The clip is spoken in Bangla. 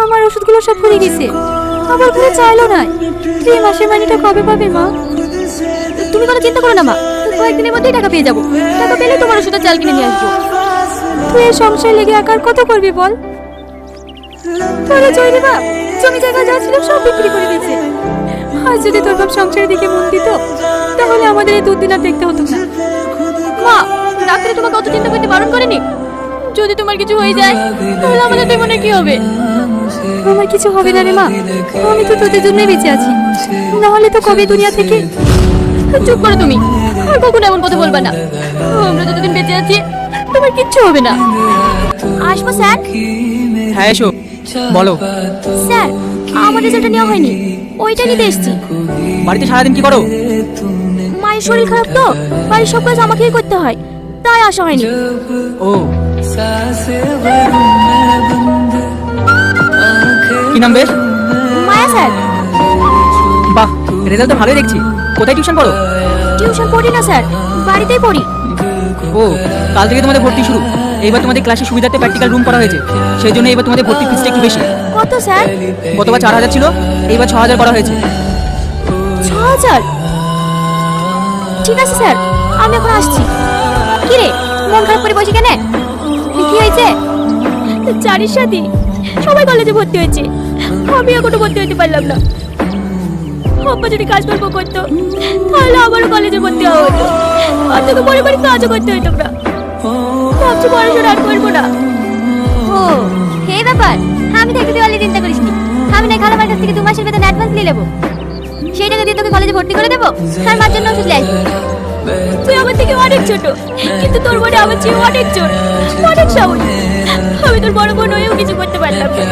আমার ওষুধগুলো সব ফুরিয়ে গেছে, আবার ঘরে চাইলো না। তুই এই মাসের মাইনেটা কবে পাবে মা? তুমি কোনো চিন্তা করো না মা, কয়েকদিনের মধ্যেই টাকা পেয়ে যাবো। টাকা পেলে তোমার ওষুধের চাল কিনে নিয়ে আসবো। তুই এই সংসার লেগে একার কত করবি বল? তোরা জয়রে বাপ জমি জায়গা যা ছিল সব বিক্রি করে দিয়েছে। আর যদি তোর বাপ সংসারের দিকে মন দিত তাহলে আমাদের এই দুদিন আর দেখতে হতো না। মা, ডাক্তার তোমাকে অত চিন্তা করতে বারণ করেনি? যদি তোমার কিছু হয়ে যায় তাহলে আমাদের দুই বোনের কি হবে? আমার কিছু হবে না রে মা, আমি তো তোদের জন্যই বেঁচে আছি, নাহলে তো কবে দুনিয়া থেকে। চুপ করো তুমি, আর কখনো এমন কথা বলবা না। আমরা যতদিন বেঁচে আছি তোমার কিচ্ছু হবে না। আসবো স্যার? হ্যাঁ এসো, বলো। স্যার, আমার রেজাল্টটা নেওয়া হয়নি, ওইটা নিতে এসেছি। বাড়িতে সারাদিন কি করো? মায়ের শরীর খারাপ তো, বাড়ির সব কাজ আমাকেই করতে হয়, তাই আসা হয়নি। ও, কি নাম বেশ? মায়া স্যার। বাহ, রেজাল্ট তো ভালোই দেখছি। কোথায় টিউশন পড়ো? টিউশন পড়ি না স্যার, বাড়িতেই পড়ি। ও, কাল থেকে তোমাদের ভর্তি শুরু। এইবার তোমাদের ক্লাসে সুবিধার্থে প্র্যাকটিক্যাল রুম করা হয়েছে, সেই জন্য এবার তোমাদের ভর্তি ফিসটা একটু বেশি। কত স্যার? গতবার 4000 ছিল, এইবার 6000 করা হয়েছে। 6000? ঠিক আছে স্যার, আমি এখন আসছি। কি রে, মন খারাপ করে বসে কেন? কি হয়েছে? জানিস সাথী, সবাই কলেজে ভর্তি হয়েছে, আমি এখনো ভর্তি হতে পারলাম না। আব্বা যদি কাজকর্ম করতো তাহলে আবারও কলেজে ভর্তি হওয়া হতো, আর তোকে পরিবারের কাজও করতে হতো না। ভাবছি পড়াশোনা আর করবো না। ও, এই ব্যাপার? আমি থাকতে তুই অলি চিন্তা করিস নি। আমি না খালামার কাছ থেকে 2 মাসের বেতন অ্যাডভান্স নিয়ে নেবো, সেই টাকা দিয়ে তোকে কলেজে ভর্তি করে দেবো, আর মার জন্য ওষুধ নিয়ে আসবো। তুই আমার থেকে অনেক ছোট, কিন্তু তোর মনে আমার চেয়ে অনেক ছোট, অনেক সাহস। আমি তোর বড় বোন হয়েও কিছু করতে পারলাম না।